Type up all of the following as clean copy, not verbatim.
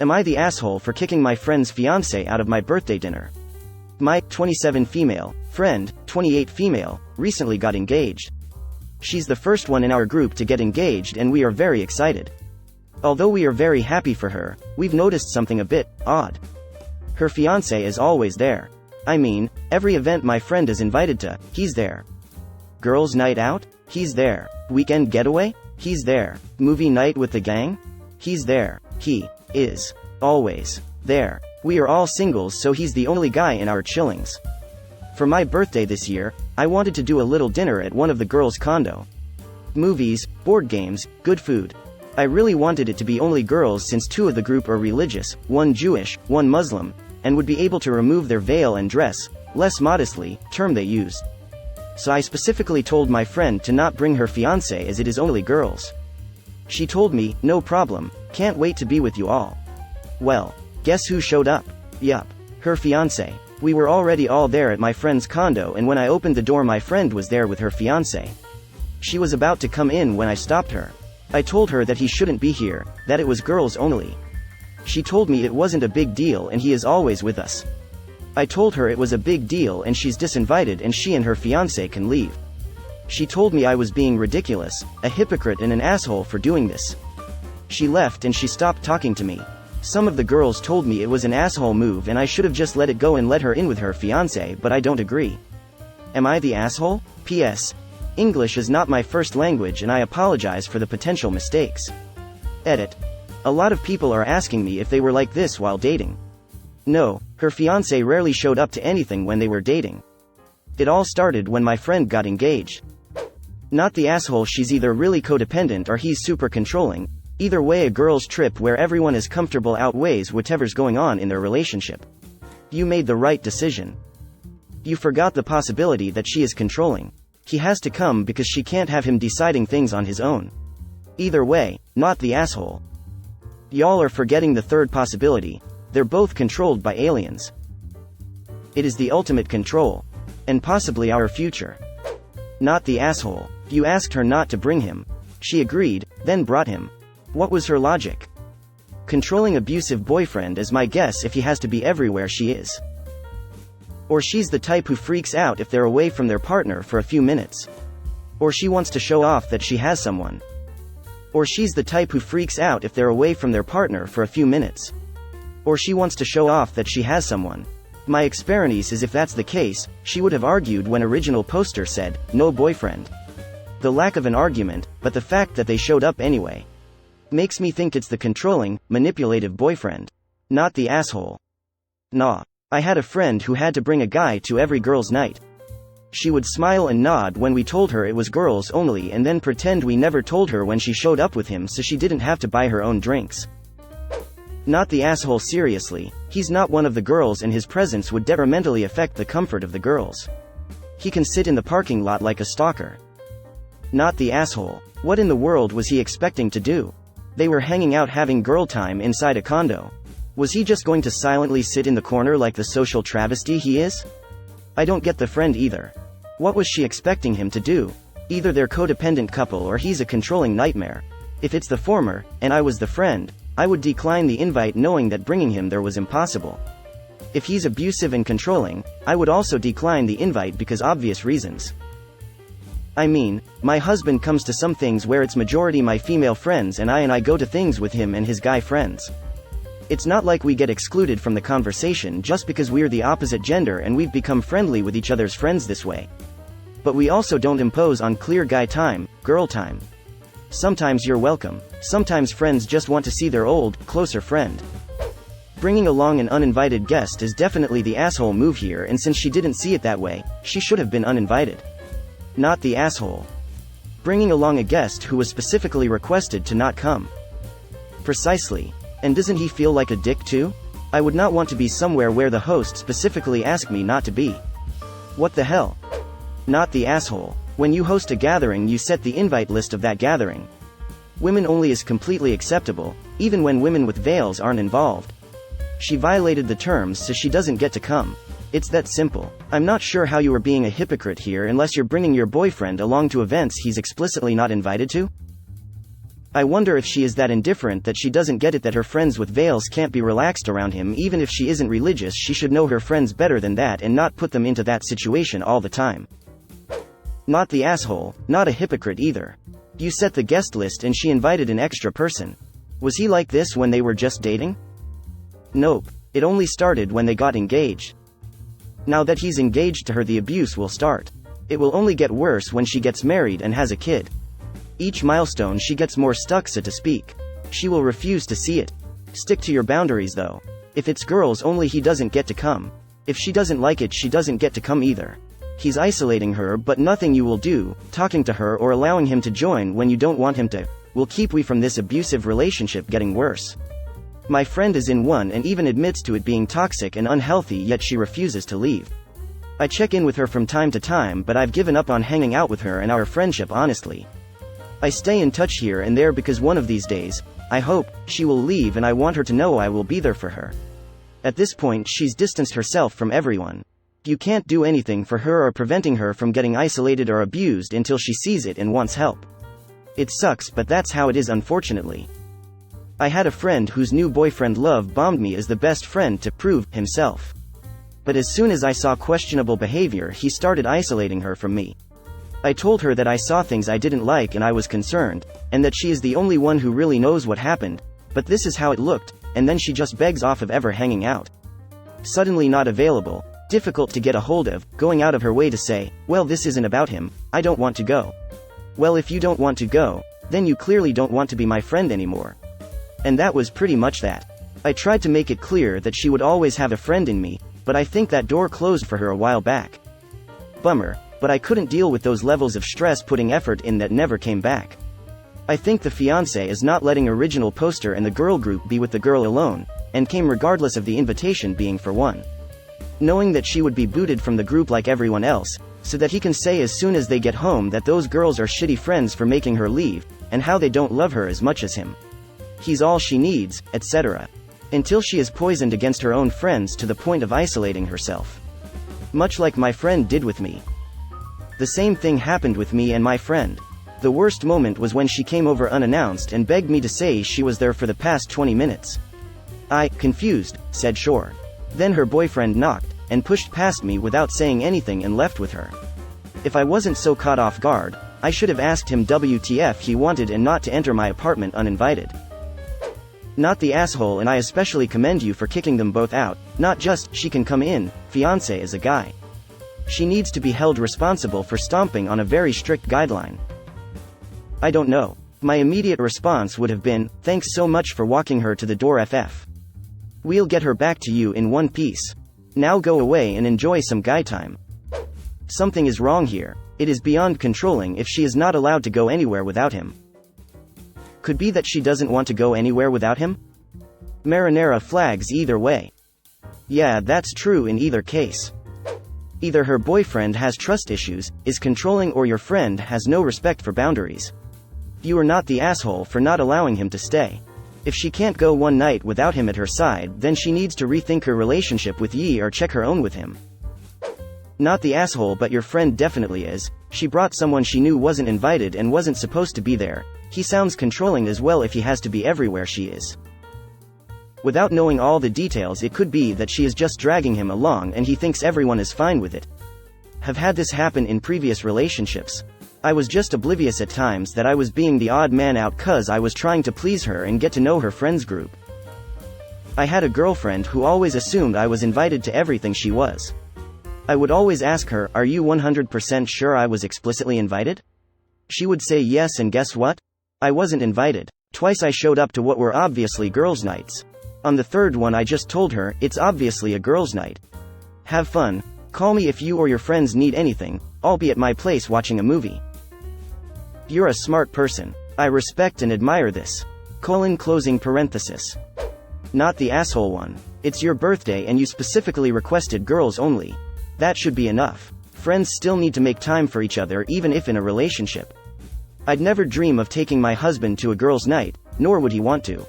Am I the asshole for kicking my friend's fiance out of my birthday dinner? My 27 female friend, 28 female, recently got engaged. She's the first one in our group to get engaged and we are very excited. Although we are very happy for her, we've noticed something a bit odd. Her fiance is always there. I mean, every event my friend is invited to, he's there. Girls' night out? He's there. Weekend getaway? He's there. Movie night with the gang? He's there. He is always there. We are all singles, so he's the only guy in our chillings. For my birthday this year, I wanted to do a little dinner at one of the girls' condo. Movies, board games, good food. I really wanted it to be only girls since 2 of the group are religious, 1 Jewish, 1 Muslim, and would be able to remove their veil and dress, less modestly, term they used. So I specifically told my friend to not bring her fiancé as it is only girls. She told me, no problem, can't wait to be with you all. Well, guess who showed up? Yup, her fiancé. We were already all there at my friend's condo, and when I opened the door my friend was there with her fiancé. She was about to come in when I stopped her. I told her that he shouldn't be here, that it was girls only. She told me it wasn't a big deal and he is always with us. I told her it was a big deal and she's disinvited and she and her fiancé can leave. She told me I was being ridiculous, a hypocrite and an asshole for doing this. She left and she stopped talking to me. Some of the girls told me it was an asshole move and I should have just let it go and let her in with her fiancé, but I don't agree. Am I the asshole? P.S. English is not my first language and I apologize for the potential mistakes. Edit. A lot of people are asking me if they were like this while dating. No, her fiancé rarely showed up to anything when they were dating. It all started when my friend got engaged. Not the asshole, she's either really codependent or he's super controlling. Either way, a girl's trip where everyone is comfortable outweighs whatever's going on in their relationship. You made the right decision. You forgot the possibility that she is controlling. He has to come because she can't have him deciding things on his own. Either way, not the asshole. Y'all are forgetting the third possibility. They're both controlled by aliens. It is the ultimate control. And possibly our future. Not the asshole. You asked her not to bring him. She agreed, then brought him. What was her logic? Controlling abusive boyfriend is my guess if he has to be everywhere she is. Or she's the type who freaks out if they're away from their partner for a few minutes. Or she wants to show off that she has someone. Or she's the type who freaks out if they're away from their partner for a few minutes. Or she wants to show off that she has someone. My experience is if that's the case, she would have argued when original poster said, no boyfriend. The lack of an argument, but the fact that they showed up anyway. Makes me think it's the controlling, manipulative boyfriend. Not the asshole. Nah. I had a friend who had to bring a guy to every girls' night. She would smile and nod when we told her it was girls only and then pretend we never told her when she showed up with him so she didn't have to buy her own drinks. Not the asshole, seriously, he's not one of the girls and his presence would detrimentally affect the comfort of the girls. He can sit in the parking lot like a stalker. Not the asshole. What in the world was he expecting to do? They were hanging out having girl time inside a condo. Was he just going to silently sit in the corner like the social travesty he is? I don't get the friend either. What was she expecting him to do? Either they're codependent couple or he's a controlling nightmare. If it's the former, and I was the friend, I would decline the invite knowing that bringing him there was impossible. If he's abusive and controlling, I would also decline the invite because obvious reasons. I mean, my husband comes to some things where it's majority my female friends and I go to things with him and his guy friends. It's not like we get excluded from the conversation just because we're the opposite gender and we've become friendly with each other's friends this way. But we also don't impose on clear guy time, girl time. Sometimes you're welcome. Sometimes friends just want to see their old, closer friend. Bringing along an uninvited guest is definitely the asshole move here, and since she didn't see it that way, she should have been uninvited. Not the asshole. Bringing along a guest who was specifically requested to not come. Precisely. And doesn't he feel like a dick too? I would not want to be somewhere where the host specifically asked me not to be. What the hell? Not the asshole. When you host a gathering, you set the invite list of that gathering. Women only is completely acceptable, even when women with veils aren't involved. She violated the terms, so she doesn't get to come. It's that simple. I'm not sure how you are being a hypocrite here unless you're bringing your boyfriend along to events he's explicitly not invited to. I wonder if she is that indifferent that she doesn't get it that her friends with veils can't be relaxed around him. Even if she isn't religious, she should know her friends better than that and not put them into that situation all the time. Not the asshole, not a hypocrite either. You set the guest list and she invited an extra person. Was he like this when they were just dating? Nope. It only started when they got engaged. Now that he's engaged to her, the abuse will start. It will only get worse when she gets married and has a kid. Each milestone she gets more stuck, so to speak. She will refuse to see it. Stick to your boundaries though. If it's girls only, he doesn't get to come. If she doesn't like it, she doesn't get to come either. He's isolating her, but nothing you will do, talking to her or allowing him to join when you don't want him to, will keep we from this abusive relationship getting worse. My friend is in one and even admits to it being toxic and unhealthy, yet she refuses to leave. I check in with her from time to time, but I've given up on hanging out with her and our friendship, honestly. I stay in touch here and there because one of these days, I hope, she will leave and I want her to know I will be there for her. At this point she's distanced herself from everyone. You can't do anything for her or preventing her from getting isolated or abused until she sees it and wants help. It sucks, but that's how it is, unfortunately. I had a friend whose new boyfriend love bombed me as the best friend to prove himself. But as soon as I saw questionable behavior, he started isolating her from me. I told her that I saw things I didn't like and I was concerned, and that she is the only one who really knows what happened, but this is how it looked, and then she just begs off of ever hanging out. Suddenly not available, difficult to get a hold of, going out of her way to say, well, this isn't about him, I don't want to go. Well, if you don't want to go, then you clearly don't want to be my friend anymore. And that was pretty much that. I tried to make it clear that she would always have a friend in me, but I think that door closed for her a while back. Bummer, but I couldn't deal with those levels of stress putting effort in that never came back. I think the fiance is not letting original poster and the girl group be with the girl alone, and came regardless of the invitation being for one. Knowing that she would be booted from the group like everyone else, so that he can say as soon as they get home that those girls are shitty friends for making her leave, and how they don't love her as much as him. He's all she needs, etc. Until she is poisoned against her own friends to the point of isolating herself. Much like my friend did with me. The same thing happened with me and my friend. The worst moment was when she came over unannounced and begged me to say she was there for the past 20 minutes. I, confused, said sure. Then her boyfriend knocked, and pushed past me without saying anything and left with her. If I wasn't so caught off guard, I should have asked him WTF he wanted and not to enter my apartment uninvited. Not the asshole, and I especially commend you for kicking them both out, not just, she can come in, fiance is a guy. She needs to be held responsible for stomping on a very strict guideline. I don't know. My immediate response would have been, thanks so much for walking her to the door FF. We'll get her back to you in one piece. Now go away and enjoy some guy time. Something is wrong here. It is beyond controlling if she is not allowed to go anywhere without him. Could be that she doesn't want to go anywhere without him? Marinara flags either way. Yeah, that's true in either case. Either her boyfriend has trust issues, is controlling, or your friend has no respect for boundaries. You are not the asshole for not allowing him to stay. If she can't go one night without him at her side, then she needs to rethink her relationship with ye or check her own with him. Not the asshole, but your friend definitely is. She brought someone she knew wasn't invited and wasn't supposed to be there. He sounds controlling as well if he has to be everywhere she is. Without knowing all the details, it could be that she is just dragging him along and he thinks everyone is fine with it. Have had this happen in previous relationships. I was just oblivious at times that I was being the odd man out cause I was trying to please her and get to know her friends group. I had a girlfriend who always assumed I was invited to everything she was. I would always ask her, are you 100% sure I was explicitly invited? She would say yes, and guess what? I wasn't invited. Twice I showed up to what were obviously girls' nights. On the third one I just told her, it's obviously a girls' night. Have fun. Call me if you or your friends need anything. I'll be at my place watching a movie. You're a smart person. I respect and admire this. Closing parenthesis. Not the asshole one. It's your birthday and you specifically requested girls only. That should be enough. Friends still need to make time for each other even if in a relationship. I'd never dream of taking my husband to a girls' night, nor would he want to.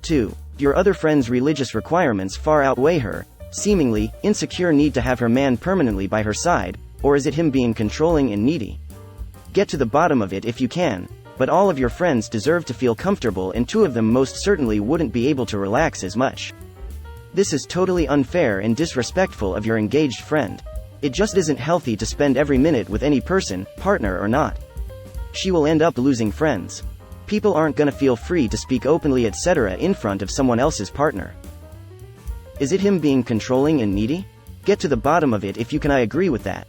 2. Your other friend's religious requirements far outweigh her seemingly insecure need to have her man permanently by her side, or is it him being controlling and needy? Get to the bottom of it if you can. But all of your friends deserve to feel comfortable, and two of them most certainly wouldn't be able to relax as much. This is totally unfair and disrespectful of your engaged friend. It just isn't healthy to spend every minute with any person, partner or not. She will end up losing friends. People aren't gonna feel free to speak openly etc. in front of someone else's partner. Is it him being controlling and needy? Get to the bottom of it if you can. I agree with that.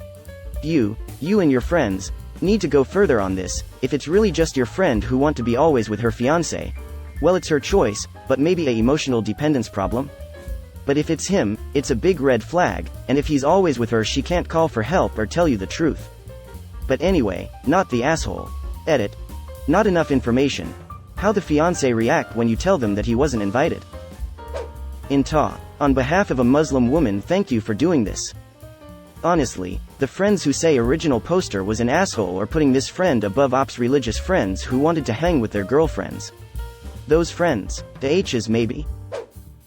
You and your friends need to go further on this. If it's really just your friend who want to be always with her fiance, well, it's her choice, but maybe a emotional dependence problem. But if it's him, it's a big red flag, and if he's always with her she can't call for help or tell you the truth. But anyway, not the asshole. Edit. Not enough information. How the fiance react when you tell them that he wasn't invited. In Ta. On behalf of a Muslim woman, thank you for doing this. Honestly, the friends who say original poster was an asshole are putting this friend above ops religious friends who wanted to hang with their girlfriends. Those friends. The H's maybe.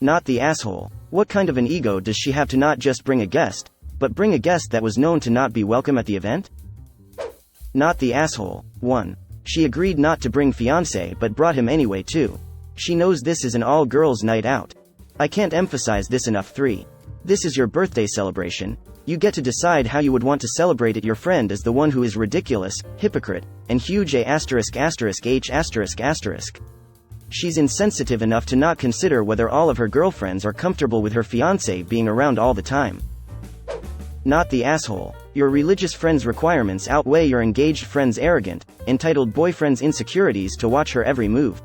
Not the asshole. What kind of an ego does she have to not just bring a guest, but bring a guest that was known to not be welcome at the event? Not the asshole. 1. She agreed not to bring fiance but brought him anyway. 2. She knows this is an all-girls night out. I can't emphasize this enough. 3. This is your birthday celebration. You get to decide how you would want to celebrate it. Your friend is the one who is ridiculous, hypocrite, and huge H***. She's insensitive enough to not consider whether all of her girlfriends are comfortable with her fiancé being around all the time. Not the asshole. Your religious friend's requirements outweigh your engaged friend's arrogant, entitled boyfriend's insecurities to watch her every move.